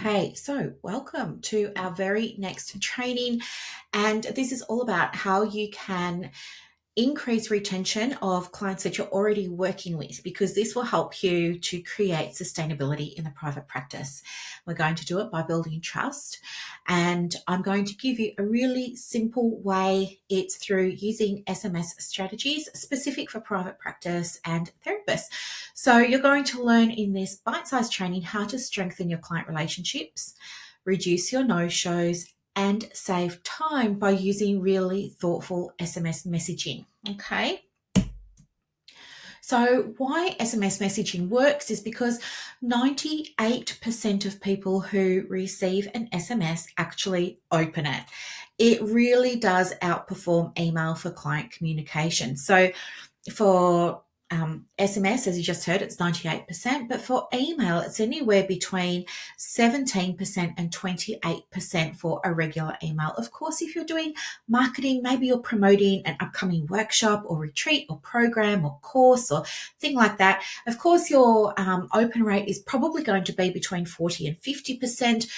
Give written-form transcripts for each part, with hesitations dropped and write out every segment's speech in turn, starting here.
Okay, so welcome to our very next training. And this is all about how you can increase retention of clients that you're already working with, because this will help you to create sustainability in the private practice. We're going to do it by building trust, and I'm going to give you a really simple way. It's through using SMS strategies specific for private practice and therapists. So you're going to learn in this bite-sized training how to strengthen your client relationships, reduce your no-shows, and save time by using really thoughtful SMS messaging. Okay. So why SMS messaging works is because 98% of people who receive an SMS actually open it. It really does outperform email for client communication. So for SMS, as you just heard, it's 98%, but for email, it's anywhere between 17% and 28% for a regular email. Of course, if you're doing marketing, maybe you're promoting an upcoming workshop or retreat or program or course or thing like that. Of course, your open rate is probably going to be between 40 and 50%,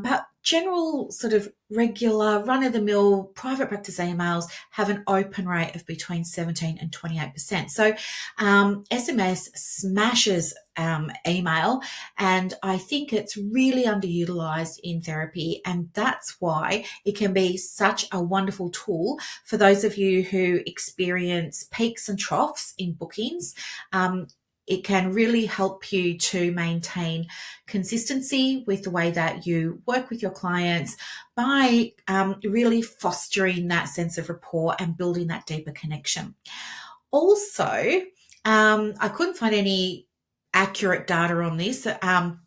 but general sort of regular run-of-the-mill private practice emails have an open rate of between 17 and 28%. So SMS smashes email, and I think it's really underutilized in therapy, and that's why it can be such a wonderful tool for those of you who experience peaks and troughs in bookings. It can really help you to maintain consistency with the way that you work with your clients by really fostering that sense of rapport and building that deeper connection. Also, I couldn't find any accurate data on this,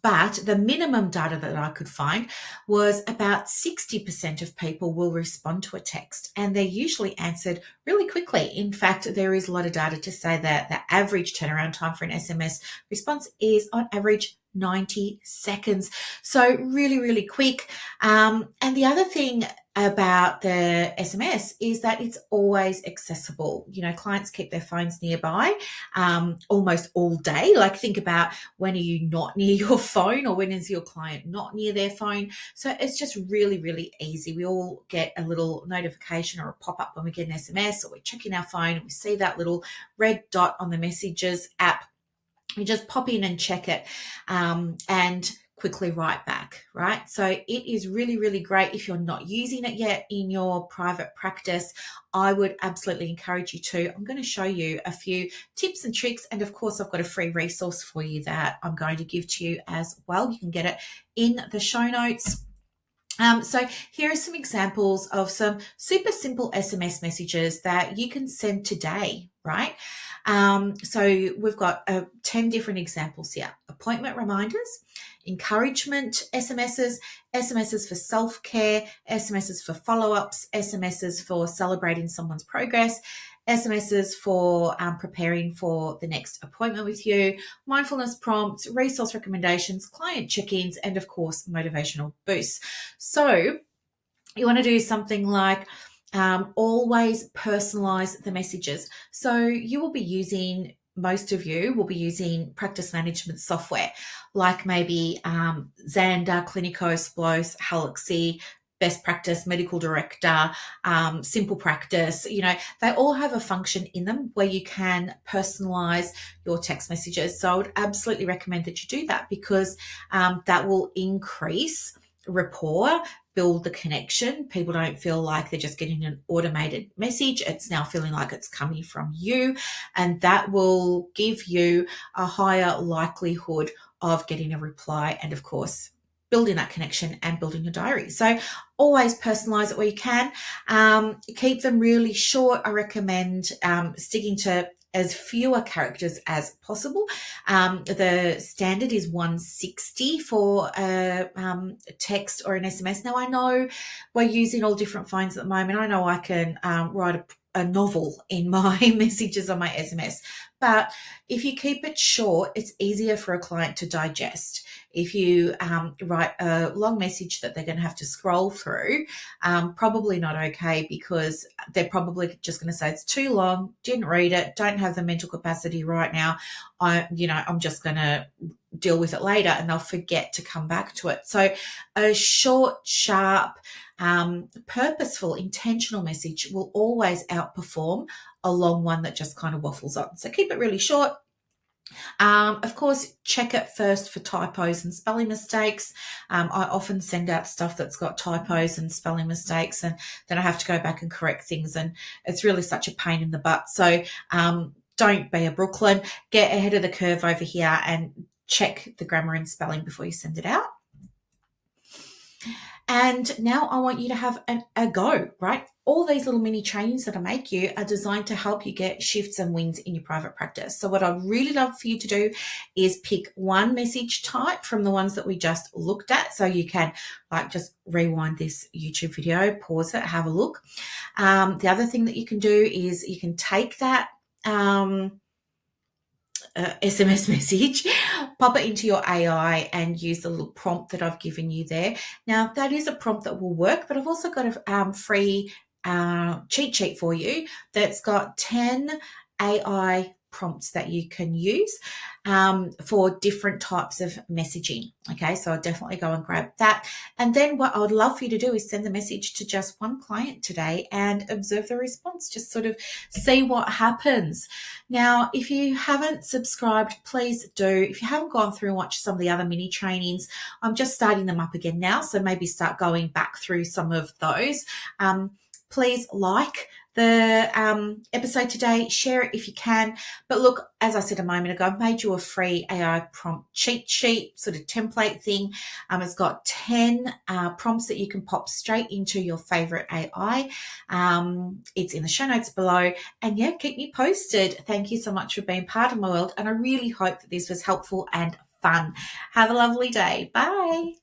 but the minimum data that I could find was about 60% of people will respond to a text, and they're usually answered really quickly. In fact, there is a lot of data to say that the average turnaround time for an SMS response is on average 90 seconds. So really, really quick. And the other thing about the SMS is that it's always accessible. You know, clients keep their phones nearby almost all day. Like, think about, when are you not near your phone, or when is your client not near their phone? So it's just really, really easy. We all get a little notification or a pop-up when we get an SMS, or we're checking our phone and we see that little red dot on the messages app. You just pop in and check it and quickly write back, right? So it is really, really great. If you're not using it yet in your private practice, I would absolutely encourage you to. I'm going to show you a few tips and tricks, and of course, I've got a free resource for you that I'm going to give to you as well. You can get it in the show notes. So here are some examples of some super simple SMS messages that you can send today, right? So we've got 10 different examples here. Appointment reminders, encouragement SMSs, SMSs for self-care, SMSs for follow-ups, SMSs for celebrating someone's progress, SMSs for preparing for the next appointment with you, mindfulness prompts, resource recommendations, client check-ins, and of course, motivational boosts. So you want to do something like always personalize the messages. So you will be using, most of you will be using practice management software, like maybe Xander, Clinico, Splos, Halaxy, Best Practice, Medical Director, Simple Practice. You know, they all have a function in them where you can personalize your text messages. So I would absolutely recommend that you do that, because that will increase rapport, build the connection. People don't feel like they're just getting an automated message. It's now feeling like it's coming from you, and that will give you a higher likelihood of getting a reply, and of course, building that connection and building your diary. So always personalize it where you can. Keep them really short. I recommend sticking to as fewer characters as possible. The standard is 160 for a text or an SMS. Now, I know we're using all different phones at the moment. I know I can write a novel in my messages on my SMS, but if you keep it short, it's easier for a client to digest. If you write a long message that they're going to have to scroll through, probably not okay, because they're probably just going to say it's too long, didn't read it, don't have the mental capacity right now. I'm just going to deal with it later, and they'll forget to come back to it. So a short, sharp, purposeful, intentional message will always outperform a long one that just kind of waffles on. So keep it really short. Of course, check it first for typos and spelling mistakes. I often send out stuff that's got typos and spelling mistakes, and then I have to go back and correct things, and it's really such a pain in the butt. So don't be a Brooklyn. Get ahead of the curve over here and check the grammar and spelling before you send it out. And now I want you to have a go, right? All these little mini trainings that I make you are designed to help you get shifts and wins in your private practice. So what I'd really love for you to do is pick one message type from the ones that we just looked at. So you can just rewind this YouTube video, pause it, have a look. The other thing that you can do is you can take that SMS message, pop it into your AI and use the little prompt that I've given you there. Now, that is a prompt that will work, but I've also got a free cheat sheet for you that's got 10 AI prompts that you can use for different types of messaging. Okay, so I'll definitely go and grab that. And then what I would love for you to do is send the message to just one client today and observe the response, just sort of see what happens. Now, if you haven't subscribed, please do. If you haven't gone through and watched some of the other mini trainings, I'm just starting them up again now, so maybe start going back through some of those. Please like the episode today, share it if you can. But look, as I said a moment ago, I've made you a free AI prompt cheat sheet, sort of template thing. It's got 10 prompts that you can pop straight into your favorite AI. It's in the show notes below. And yeah, keep me posted. Thank you so much for being part of my world. And I really hope that this was helpful and fun. Have a lovely day. Bye.